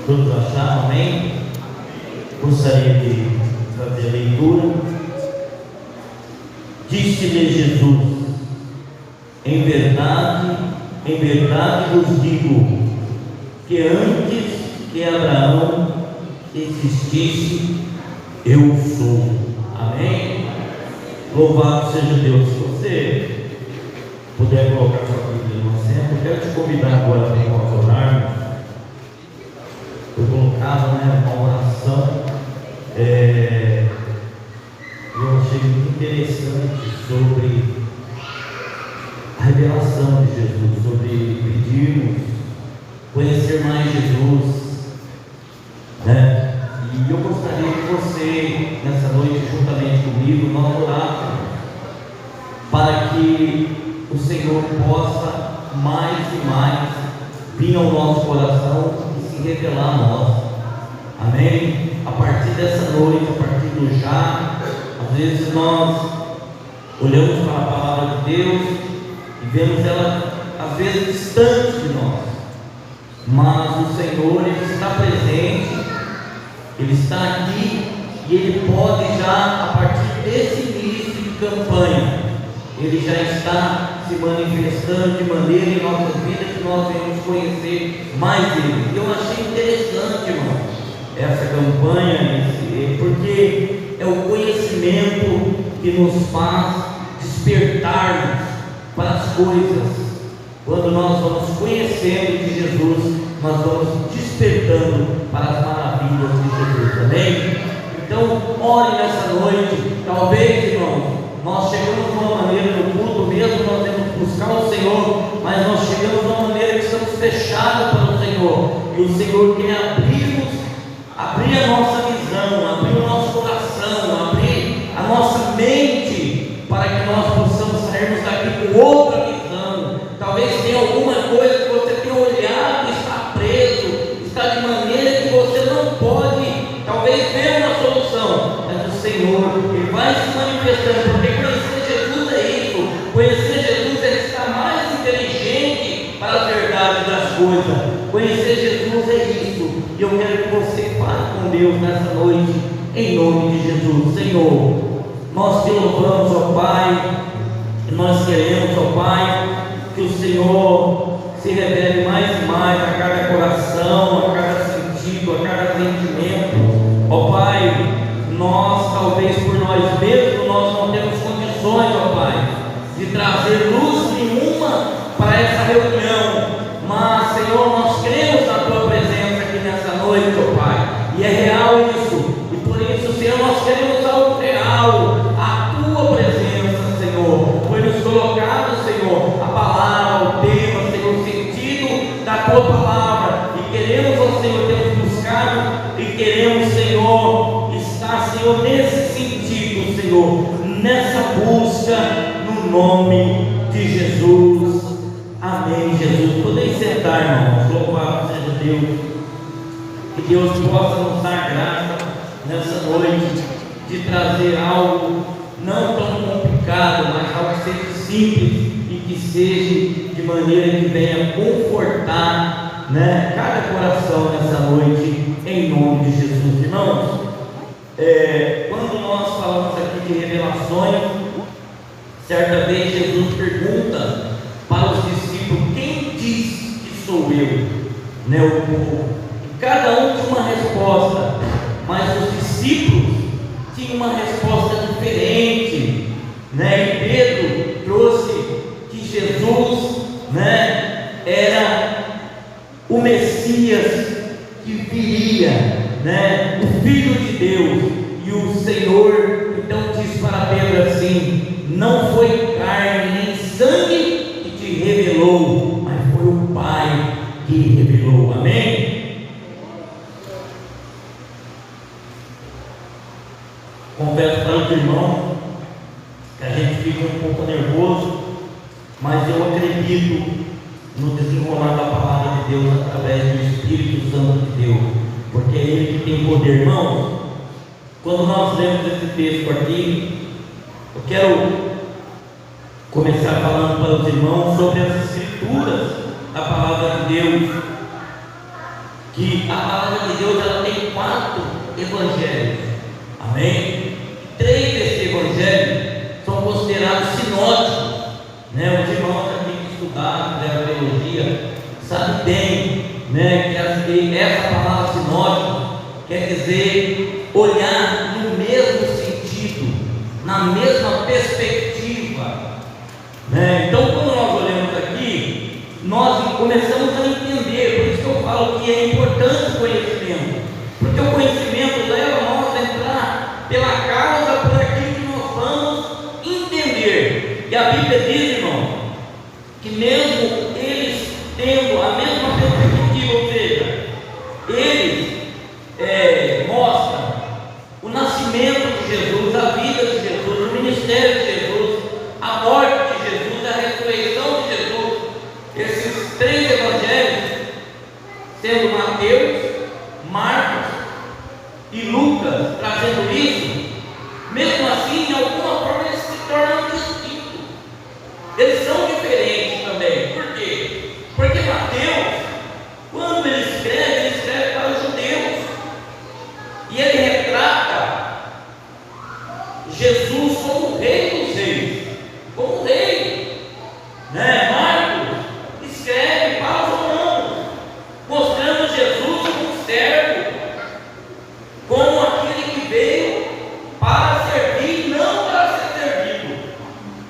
Todos acharam? Amém? Gostaria de fazer a leitura. Disse-lhe Jesus: em verdade vos digo, que antes que Abraão existisse, eu sou. Amém? Louvado seja Deus. Se você puder colocar sua Bíblia no assento, eu quero te convidar agora para nós orarmos. Eu colocava uma oração, eu achei muito interessante sobre a revelação de Jesus, sobre pedirmos conhecer mais Jesus, né? E eu gostaria que você, nessa noite, juntamente comigo, nós orássemos para que o Senhor possa mais e mais vir ao nosso coração e se revelar a nós. Amém? A partir dessa noite, a partir do já, às vezes nós olhamos para a palavra de Deus e vemos ela às vezes distante de nós, mas o Senhor, Ele está presente, Ele está aqui e Ele pode já, a partir desse início de campanha, Ele já está se manifestando de maneira em nossas vidas que nós venhamos conhecer mais Ele. E eu achei interessante, irmão, essa campanha, porque é o conhecimento que nos faz despertarmos para as coisas. Quando nós vamos conhecendo de Jesus, nós vamos despertando para as maravilhas de Jesus. Amém? Então, ore nessa noite. Talvez, irmão, nós chegamos de uma maneira no culto, mesmo nós temos que buscar o Senhor, mas nós chegamos de uma maneira que estamos fechados para o Senhor, e o Senhor quer abrir a nossa visão, abrir o nosso coração, abrir a nossa mente, para que nós possamos sairmos daqui com outra visão. Talvez tenha alguma coisa que você tenha olhado e está preso, está de maneira que você não pode, talvez, ver uma solução, mas o Senhor, Ele vai se manifestando, porque conhecer Jesus é isso. Conhecer Jesus é estar mais inteligente para a verdade das coisas. Conhecer Jesus é isso. E eu quero que você fale com Deus nessa noite, em nome de Jesus. Senhor, nós te louvamos, ó Pai, e nós queremos, ó Pai, que o Senhor se revele mais e mais a cada coração, a cada sentido, a cada sentimento. Ó Pai, nós, talvez por nós mesmos, nós não temos condições, ó Pai, de trazer luz nenhuma para essa reunião, mas, Senhor, nós cremos na Tua presença aqui nessa noite, ó Pai, e é real isso, e por isso, Senhor, nós queremos algo real, a Tua presença, Senhor. Foi nos colocado, Senhor, a palavra, o tema, Senhor, o sentido da Tua palavra, e queremos, ó Senhor, temos buscado, e queremos, Senhor, estar, Senhor, nesse sentido, Senhor, nessa busca, no nome de Jesus. Amém, Jesus. Podem sentar, irmãos. Louvado seja Deus. Que Deus possa nos dar graça nessa noite de trazer algo não tão complicado, mas algo que seja simples e que seja de maneira que venha confortar, né, cada coração nessa noite, em nome de Jesus. Irmãos, quando nós falamos aqui de revelações, certa vez Jesus pergunta para os discípulos: quem diz que sou eu? Né, o povo. Cada um tinha uma resposta, mas os discípulos tinham uma resposta diferente, né? E Pedro trouxe que Jesus, né, era o Messias que viria, né, o Filho de Deus. E o Senhor então diz para Pedro assim: não foi carne nem sangue que te revelou, mas foi o Pai que revelou. Amém? Confesso para os irmãos que a gente fica um pouco nervoso, mas eu acredito no desenrolar da palavra de Deus através do Espírito Santo de Deus, porque é Ele que tem poder. Irmãos, quando nós lemos esse texto aqui, eu quero começar falando para os irmãos sobre as Escrituras, a palavra de Deus, que que a palavra de Deus ela tem 4 evangelhos, amém? 3 desses evangelhos são considerados sinóticos, né? Os irmãos aqui que estudaram, fizeram teologia, sabem bem, né, que essa palavra sinótico quer dizer olhar no mesmo sentido, na mesma perspectiva, né? Então, quando nós olhamos aqui, nós começamos a entender. Por isso que eu falo que é importante o conhecimento, porque o conhecimento leva nós a entrar pela causa, por aquilo que nós vamos entender. E a Bíblia diz, irmão, que mesmo eles tendo a mesma perspectiva, ou seja, eles mostram o nascimento de Jesus, a vida de Jesus, o ministério de Jesus, a morte de Jesus, a ressurreição de Jesus. Esses 3 evangelhos, sendo Mateus, Marcos e Lucas, trazendo isso, mesmo assim, de alguma forma eles se tornam distintos. Eles são diferentes também. Por quê? Porque Mateus, quando ele escreve para os judeus, e ele retrata Jesus como o rei dos reis, como rei, né? Marcos escreve para os romanos, mostrando Jesus como um servo, como aquele que veio para servir, não para ser servido.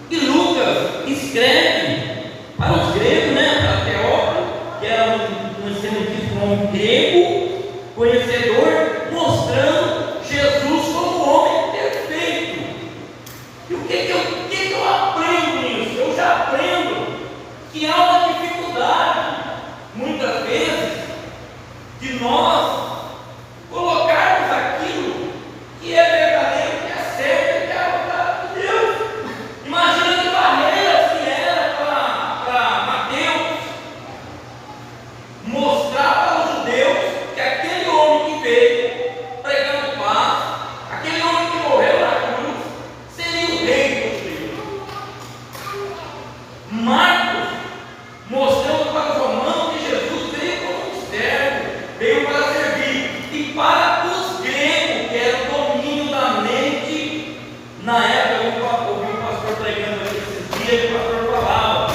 E Lucas escreve para os gregos, né? Para Teófilo, que era um grego conhecedor, mostrando Jesus como um homem perfeito. E o que eu aprendo nisso? Eu já aprendo que há uma dificuldade, muitas vezes, de nós colocarmos aquilo que é verdadeiro, que é certo, que é a vontade de Deus. Imagina que barreiras que era para Mateus mostrar para os judeus que aquele homem que veio pregando paz, aquele homem que morreu na cruz, seria o rei dos judeus. Marcos mostrando para os romanos que Jesus veio como um servo, veio para servir, e para os gregos, que era o domínio da mente. Na época eu ouvi um pastor pregando aqui esses dias, e o pastor falava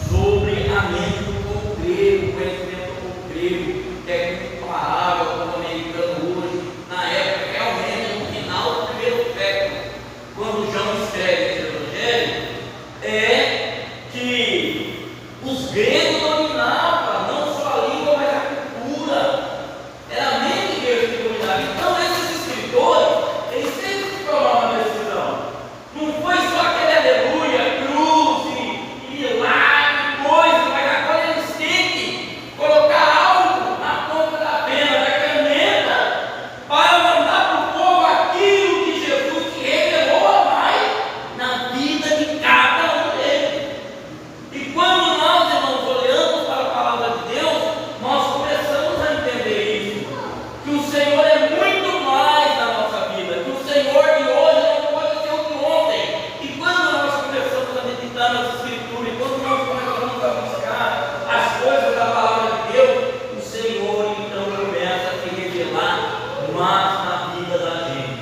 sobre a mente do povo grego, o conhecimento do povo grego, que é comparável com o americano hoje. Na época, realmente, no final do primeiro século, quando João escreve esse evangelho, é que os gregos dominavam não só a língua, mas a cultura. Era a mente deles que dominava. Então, esses escritores, eles sempre tomaram uma decisão. Não foi só aquele aleluia, cruz e milagre, coisa, mas agora eles têm que colocar algo na ponta da pena, da caneta, para mandar para o povo aquilo que Jesus te revelou a mais na vida de cada um deles. E quando nós, irmãos, olhamos para a palavra de Deus, nós começamos a entender isso, que o Senhor é muito mais na nossa vida, que o Senhor de hoje não pode ser o de ontem. E quando nós começamos a meditar nas Escrituras, e quando nós começamos a buscar as coisas da palavra de Deus, o Senhor então começa a se revelar mais na vida da gente.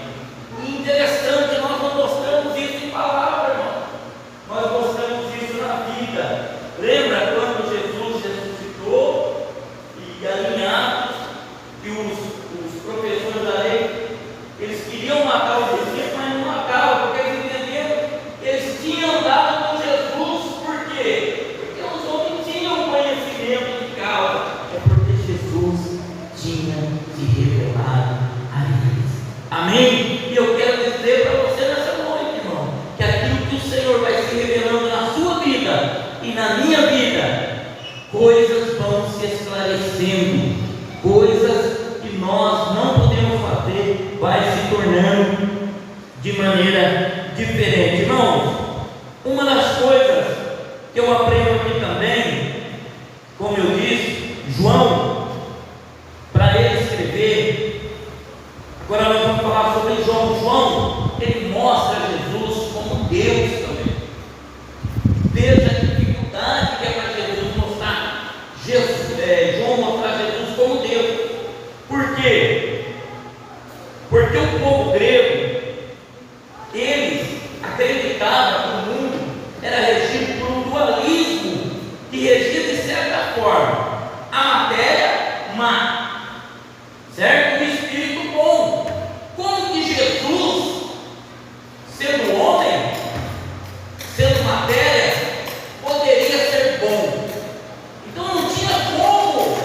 E interessante, nós não mostramos isso em palavra, irmão, nós mostramos isso na vida. Lembra quando Jesus ressuscitou e alinhados, que os professores da lei, eles queriam matar os discípulos, mas não matavam, porque eles entenderam que eles tinham andado com Jesus. Por quê? Porque os homens tinham conhecimento de causa. É porque Jesus tinha se revelado a eles. Amém? E eu quero dizer para você nessa noite, irmão, que aquilo que o Senhor vai se revelando na sua vida e na minha vida, coisas vão se esclarecendo, coisas que nós não podemos fazer, vai se tornando de maneira diferente. Irmãos, uma das coisas que eu aprendo aqui também, como eu disse, João, para ele escrever, agora nós vamos falar sobre João. João, ele mostra Jesus como Deus também. Veja a dificuldade que é para Jesus mostrar João mostrar Jesus como Porque o povo grego, eles acreditavam que o mundo era regido por um dualismo que regia de certa forma a matéria má, certo? E o espírito bom. Como que Jesus, sendo homem, sendo matéria, poderia ser bom? Então não tinha como,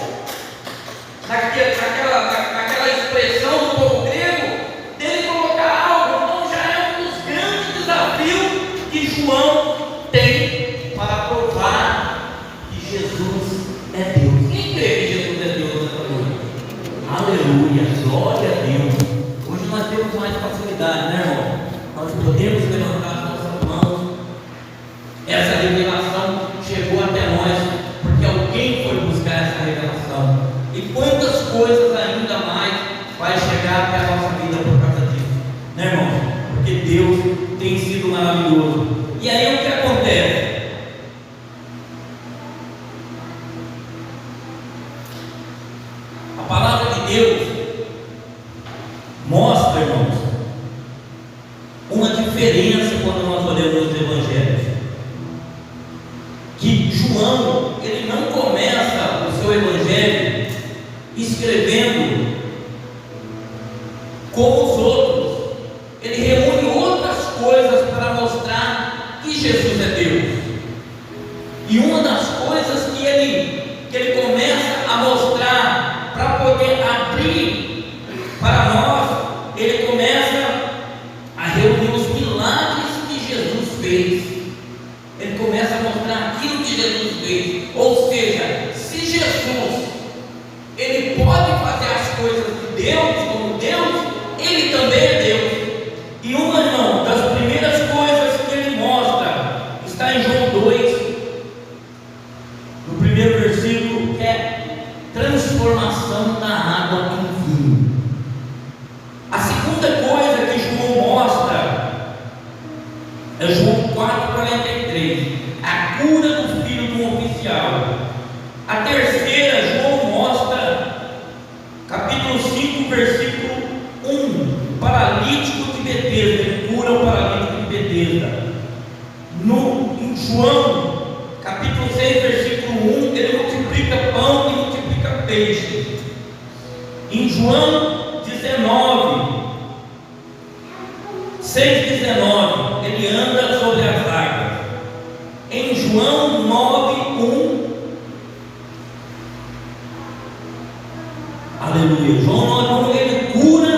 naquela expressão do povo grego, dele colocar algo. Então já é um dos grandes desafios que João tem para provar que Jesus é Deus. Quem crê que Jesus é Deus nessa noite? Aleluia, glória a Deus. Hoje nós temos mais facilidade, né, irmão? Nós podemos levantar as nossas mãos. Essa revelação chegou até nós porque alguém foi buscar essa revelação. E quantas coisas ainda mais vai chegar até a nossa vida por causa disso, né, irmão? Porque Deus tem sido maravilhoso. E aí o que acontece? A palavra de Deus mostra, irmãos, uma diferença quando nós olhamos os evangelhos. Que João, ele não começa o seu evangelho escrevendo como os outros. Ele reúne outras coisas para mostrar que Jesus é Deus. E uma das coisas que ele começa a mostrar para poder abrir para nós, ele começa a reunir os milagres que Jesus fez. Ele começa a mostrar aquilo que Jesus fez. Ou seja, se Jesus, ele pode fazer as coisas de Deus como Deus, ele também é Deus. E uma, irmão, das primeiras coisas que ele mostra está em João 2, no primeiro versículo, que é transformação da água em vinho. A segunda coisa que João mostra é João 4,43, a cura do filho de um oficial. A terceira, João mostra, capítulo 5, versículo 1, o paralítico de Betesda. Ele cura o paralítico de Betesda. Em João, capítulo 6, versículo 1, ele multiplica pão e multiplica peixe. Em João 6,19, ele anda sobre as águas. Em João 9,1, aleluia, João 9,1, ele cura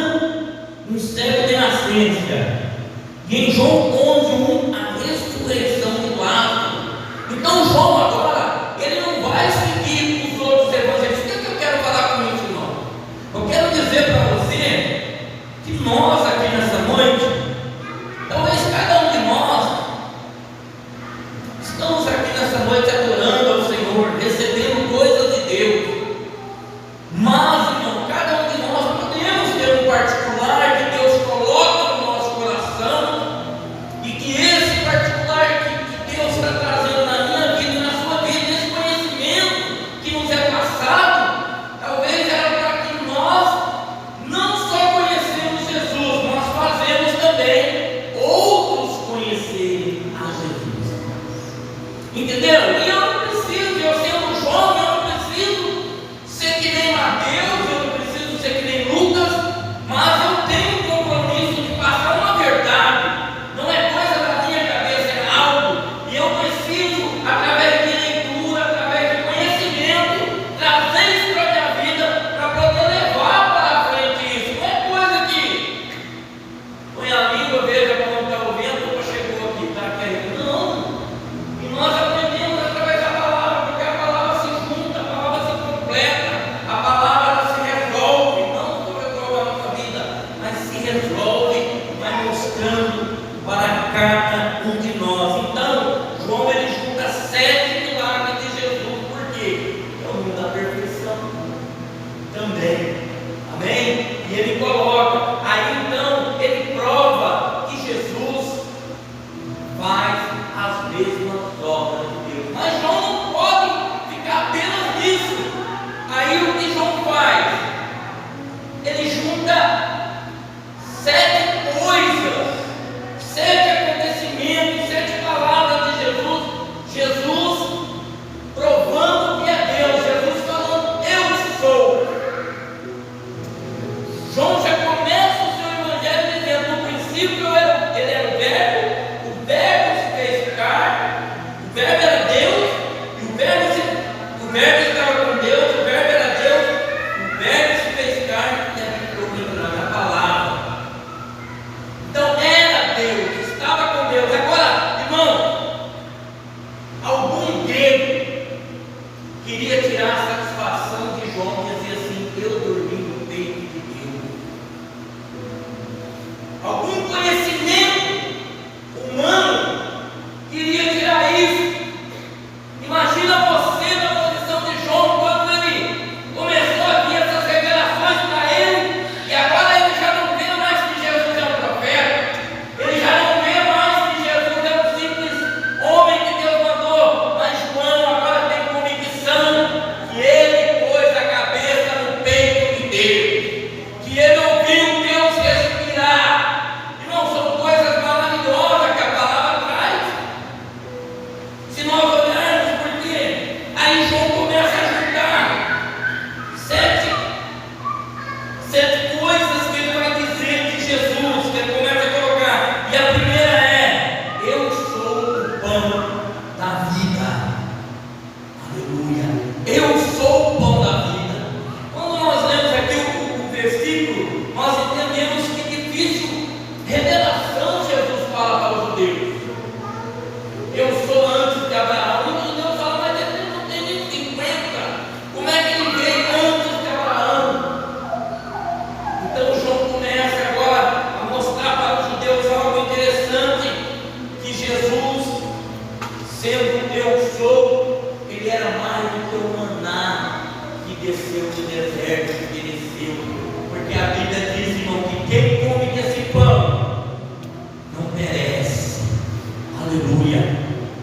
um cego de nascença. E em João 11,1, a ressurreição de Lázaro. Então João agora, ele não vai seguir os outros evangelhos. O que eu quero falar com isso, irmão? Eu quero dizer para você que nós aqui nessa noite, talvez cada um de nós estamos aqui nessa noite adorando ao Senhor, recebendo coisas de Deus. Mas, irmão, cada um de nós podemos ter um particular que Deus coloca no nosso coração e que queria tirar a satisfação de João e dizer assim: eu dormi no peito de Deus. Algum conhecimento humano queria tirar isso. Imagina você na posição de João quando ele começou a vir essas revelações para ele, e agora ele já não vê mais que Jesus é um profeta, ele já não vê mais que Jesus é um simples homem que Deus mandou, mas João agora tem convicção que ele pôs a cabeça no peito de Deus, que ele ouviu Deus respirar. Irmão, são coisas maravilhosas que a palavra traz. Se nós olharmos, porque aí João começa a juntar sete coisas que ele vai dizer de Jesus, que ele começa a colocar. E a primeira é: eu sou o pão da vida. Aleluia. Eu sou o pão da vida. Quando nós lemos aqui o versículo, nós entendemos que difícil revelação Jesus fala para os judeus. Eu sou antes de Abraão. E os judeus falam: mas ele não tem nem 50. Como é que ele veio antes de Abraão? Então João começa agora a mostrar para os judeus algo interessante, que Jesus, sendo eu sou, ele era mais do que o maná que desceu do deserto, que pereceu. Porque a Bíblia diz, irmão, que quem come desse pão não perece. Aleluia.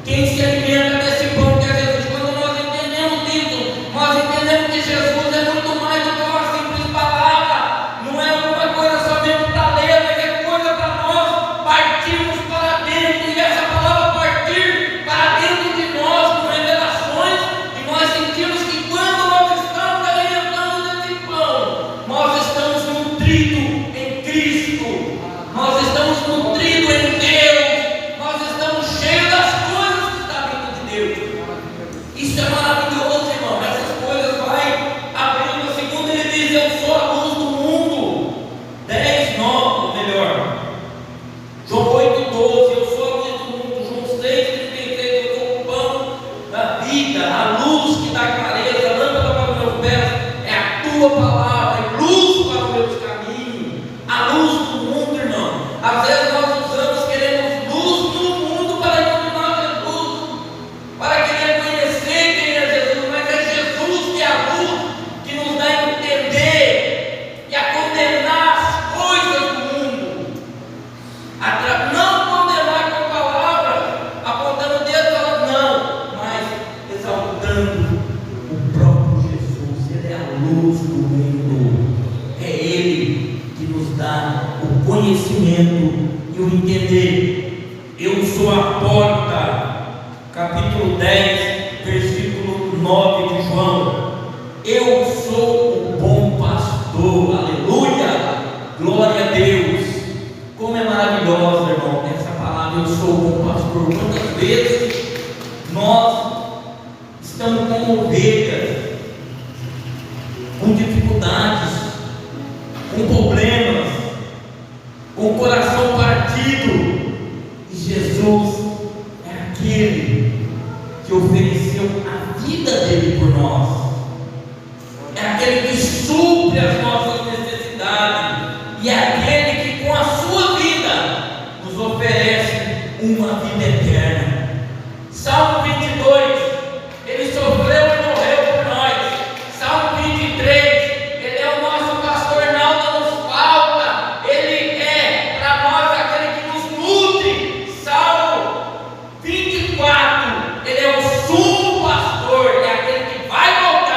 Quem se alimenta desse pão que é Jesus, quando nós entendemos isso, nós entendemos que Jesus é muito mais do que uma simples palavra, não é alguma coisa somente para ler, mas é coisa para nós partirmos para dentro, e essa palavra partir para dentro de nós, com revelações, e nós sentimos que quando nós estamos alimentando desse pão, nós estamos nutridos em Cristo, nós estamos nutridos em Deus, nós estamos cheios das coisas que está vindo de Deus. Isso é maravilhoso, irmão. Essas coisas vai abrindo. Segundo ele diz: eu sou a luz do mundo. 10:9, ou melhor, João 8:12, eu sou a luz do mundo. João 6:33, eu sou o pão da vida, a luz que dá clareza, a lâmpada para os meus pés é a tua palavra, é luz para os meus caminhos. A luz do mundo, irmão. Às vezes nós usamos, queremos luz no mundo para iluminar Jesus, para querer conhecer quem é Jesus, mas é Jesus que é a luz que nos dá a entender e a condenar as coisas do mundo. Não condenar com palavras, apontando o dedo, falando não, mas exaltando o próprio Jesus. Ele é a luz do mundo. É Ele que nos dá o conhecimento e o entender. Eu sou a porta. Capítulo 10, versículo 9 de João. Eu sou o bom pastor. Aleluia. Glória a Deus. Como é maravilhosa, irmão, essa palavra: eu sou o bom pastor. Quantas vezes nós estamos como ovelhas, com dificuldades, com problemas, com o coração partido, e Jesus é aquele que ofereceu a vida dele por nós, é aquele que supre as nossas necessidades, e é aquele que com a sua vida nos oferece uma vida eterna. Salmo 22, ele sofreu e morreu por nós. Salmo 23, ele é o nosso pastor, nada nos falta, ele é para nós aquele que nos nutre. Salmo 24, ele é o sumo pastor, é aquele que vai voltar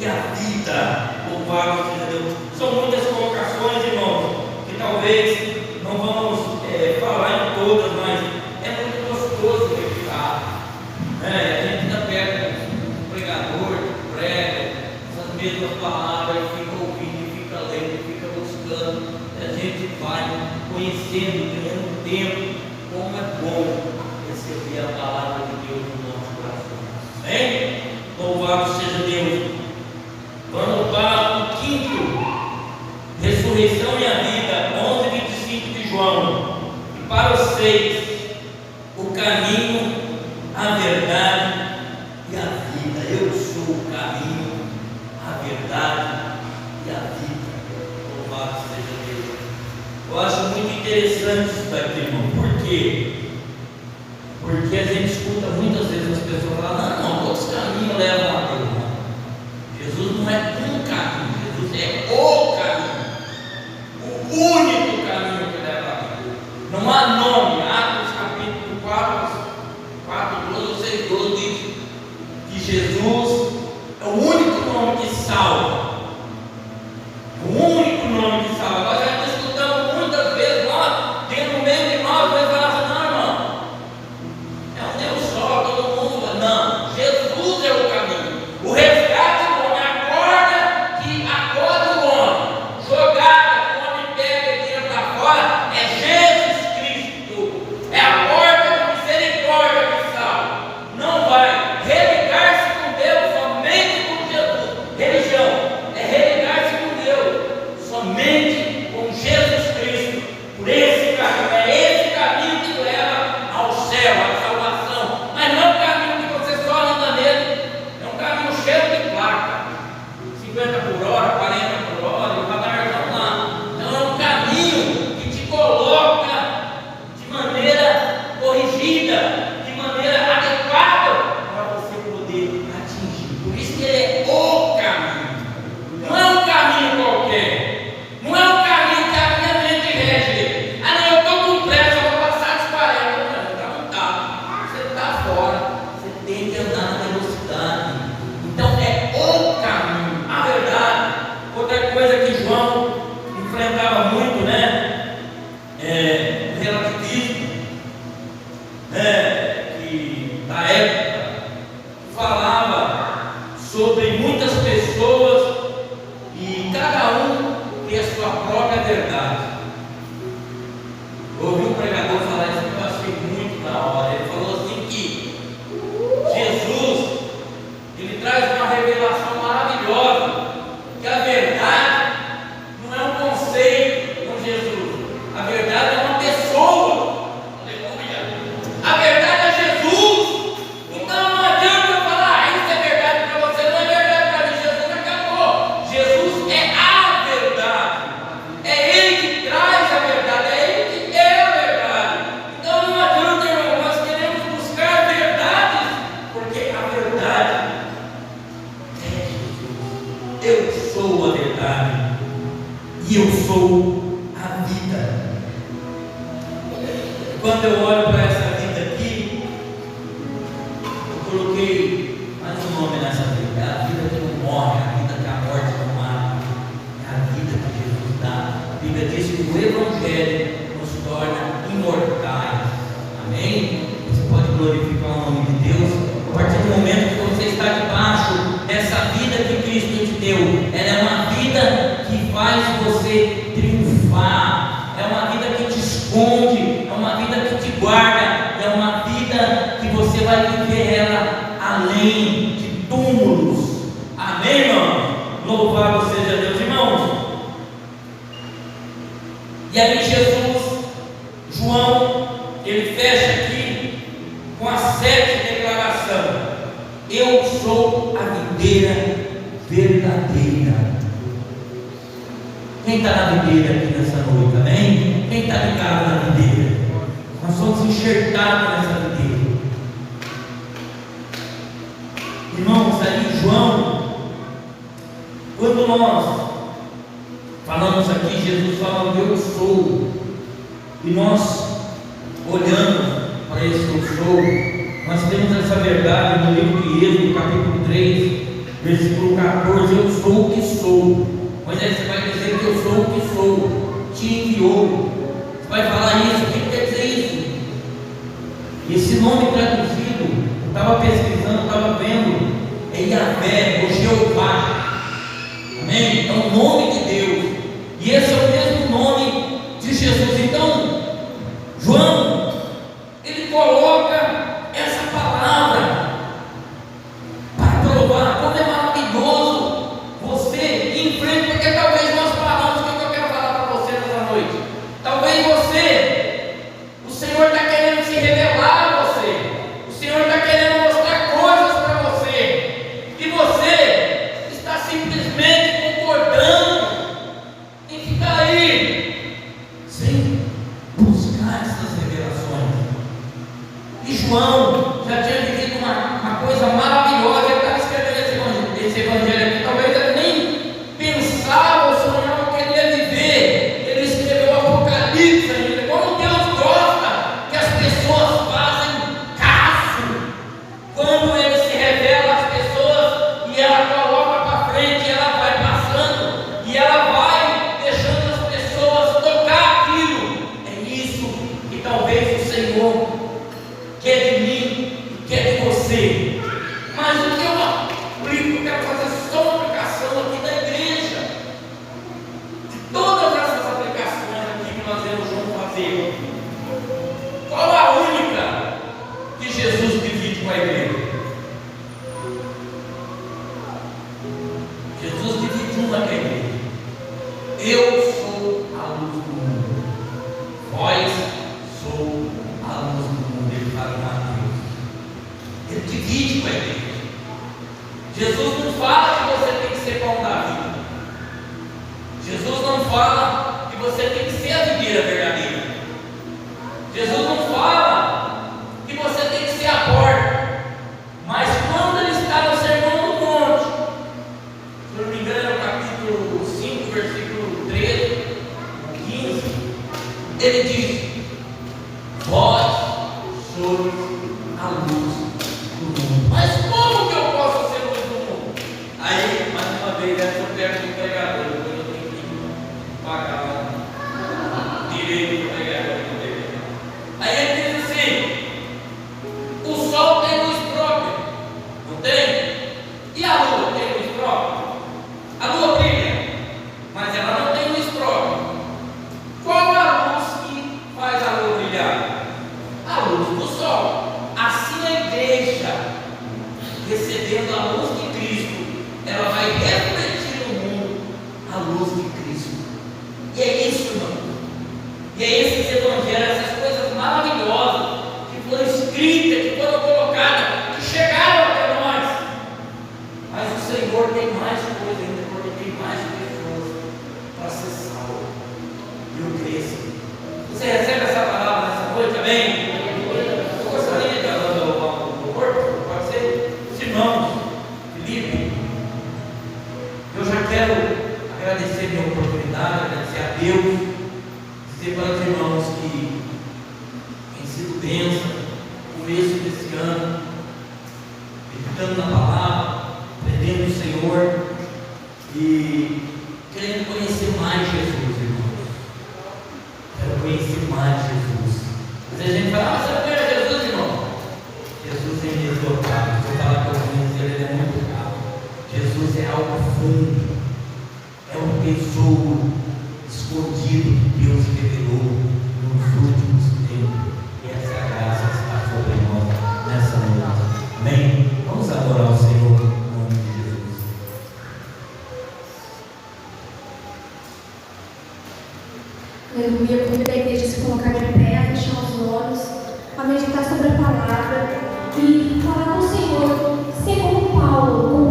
e a vida. Louvado seja Deus. São muitas colocações, irmãos, que talvez não vamos falar em todas, mas é muito gostoso meditar. A gente está perto do pregador, que prega, essas mesmas palavras, fica ouvindo, fica lendo, fica buscando. A gente vai conhecendo, ganhando tempo. Como é bom receber a palavra de Deus no nosso coração. Amém? Louvado seja Deus. Vamos para o quinto: ressurreição e a vida, 11:25 de João. E para os 6, o caminho, a verdade e a vida. Eu sou o caminho, a verdade e a vida. Louvado seja Deus. Eu acho muito interessante isso daqui, irmão. Por quê? Porque a gente escuta muitas vezes as pessoas falar: não, todos os caminhos levam a Deus. Não. Jesus não é um caminho, Jesus é o caminho, o único caminho que leva a Deus. Não há nome. Atos capítulo 4, 12, 6, 12 diz que Jesus é o único nome que salva. O único nome que salva. Nós já escutamos muitas vezes lá dentro do meio de nós, vai falar assim: não, irmão, é um Deus só, todo mundo. Não, Jesus é o caminho. O resgate do homem, acorda que acorda o homem. Jogada, o homem pega e tira para fora, é Jesus Cristo. É a porta da misericórdia que salva. Não vai religar-se com Deus somente com Jesus. Religião é religar-se com Deus somente com Jesus Cristo. Por esse caminho, é esse caminho que leva ao céu, à salvação. Mas não é um caminho que você só anda nele, é um caminho cheio de placa, 50 por hora, 40 por hora, o radarzão lá. Então é um caminho que te coloca de maneira corrigida, de maneira adequada para você poder atingir. Por isso que ele é o caminho. Não é um caminho qualquer. Não é um caminho que a minha mente rege. Ah, não, eu estou com pressa, eu vou passar dos 40. Não, está montado. Você está fora. Você tem que andar na velocidade. Então é o caminho, a verdade. Outra coisa que João enfrentava muito, né? O relativismo, que da época falava sobre muitas pessoas e cada um tem a sua própria verdade. Eu ouvi um pregador falar isso que eu achei muito da hora. Ele falou assim que Jesus, ele traz uma revelação maravilhosa, que a verdade não é um conceito com Jesus, a verdade é uma pessoa. Aleluia! A verdade é Jesus. Então não adianta eu falar: isso é verdade para você, não é verdade para mim. Jesus acabou. Jesus é a verdade. É Ele que traz a verdade, é Ele que é a verdade. Então não adianta, irmão, nós queremos buscar verdades, porque a verdade é Jesus. Eu sou a verdade e eu sou a vida. Quando eu olho para essa vida aqui, eu coloquei mais um nome nessa vida: é a vida que não morre, a vida que a morte não mata, é a vida que Jesus dá. A Bíblia diz que o Evangelho nos torna imortais. Amém? Você pode glorificar o nome de Deus a partir do momento que você está debaixo dessa vida que Cristo te deu. Ela é uma vida que faz você triunfar, é uma vida que te esconde, é uma vida que te guarda, é uma vida que você vai viver ela além de túmulos. Amém, irmão? Louvado seja Deus, irmãos. E aí Jesus, João, ele fecha aqui com a 7ª declaração: eu sou a videira verdadeira. Quem está na videira aqui nessa noite, amém? Quem está ligado na videira? Nós somos enxertados nessa videira. Irmãos, aí João, quando nós falamos aqui, Jesus falando: eu sou, e nós olhamos para esse eu sou, nós temos essa verdade no livro de Êxodo, capítulo 3, Versículo 14: eu sou o que sou. Moisés, você vai dizer que eu sou o que sou, te enviou. Você vai falar isso, o que quer dizer isso? Esse nome traduzido, eu estava pesquisando, estava vendo, é Yahvé, ou Jeová. Amém? É o nome de Deus. E esse é o mesmo nome de Jesus. Então, João, ele coloca essa palavra para provar como é maravilhoso você ir em frente, porque talvez nós paramos. O que eu quero falar para você nessa noite? Talvez o Senhor está querendo se revelar a você, o Senhor está querendo mostrar coisas para você, e você está simplesmente concordando em ficar aí, sem buscar essas revelações. E João já tinha vivido uma coisa maravilhosa. Ele estava escrevendo esse evangelho aqui, talvez ele nem pensava ou sonhava que ele ia viver. Ele escreveu o Apocalipse ainda. Como Deus gosta que as pessoas fazem caso quando ele se revela às pessoas, e ela coloca para frente, ela vai passando e ela vai deixando as pessoas tocar aquilo. É isso que talvez o Senhor quer de mim e quer de você. Mas o que eu aplico, eu quero fazer só uma aplicação aqui da igreja, de todas essas aplicações aqui que nós vemos João fazer. Qual a única que Jesus divide com a igreja? Jesus divide uma com a igreja. Eu sou a luz do mundo, vós sou a luz do mundo. Ele fala em Mateus. Ele divide com a igreja. Jesus não fala que você tem que ser pão da vida. Jesus não fala que você tem que ser a videira verdadeira. Jesus não fala que você tem que ser a porta. Mas quando ele está no Sermão do Monte, se não me engano, é o capítulo 5, versículo 13, 15, ele diz: vós sois a luz do mundo. Mas como que eu posso ser luz do mundo? Aí, mais uma vez, essa eu pego do pregador, depois eu tenho que pagar o direito do pregador. Aí ele diz assim: o sol tem luz própria, não tem? E a lua tem luz própria? A lua brilha, mas ela não tem luz própria. Qual a luz que faz a lua brilhar? A luz do sol. Assim a igreja, recebendo a luz de Cristo, ela vai refletir no mundo a luz de Cristo. E é isso, irmão. E é esses evangelhos, essas coisas maravilhosas que foram escritas, que foram colocadas, que chegaram até nós. Mas o Senhor tem mais coisa ainda, porque tem mais pessoas para ser salvo. E eu cresço. Você recebe essa palavra nessa noite, amém? Eu gostaria de louvar o corpo, pode ser? Os irmãos, Felipe, eu já quero agradecer a minha oportunidade, agradecer a Deus, dizer para os irmãos que tem sido bênção, começo desse ano, meditando na palavra, aprendendo o Senhor e querendo conhecer mais Jesus, irmãos. Quero conhecer mais Jesus. Às vezes a gente fala: você não conhece Jesus, irmão? Jesus é inesgotável. Se eu falar que eu conheço ele é muito caro. Jesus é algo fundo, é um tesouro escondido que Deus revelou nos últimos tempos. E essa graça está sobre nós nessa noite. Amém? Vamos adorar o Senhor em nome de Jesus. Aleluia. Convido a igreja a se colocar de pé, fechar os olhos, a meditar sobre a palavra e falar com o Senhor, ser como Paulo,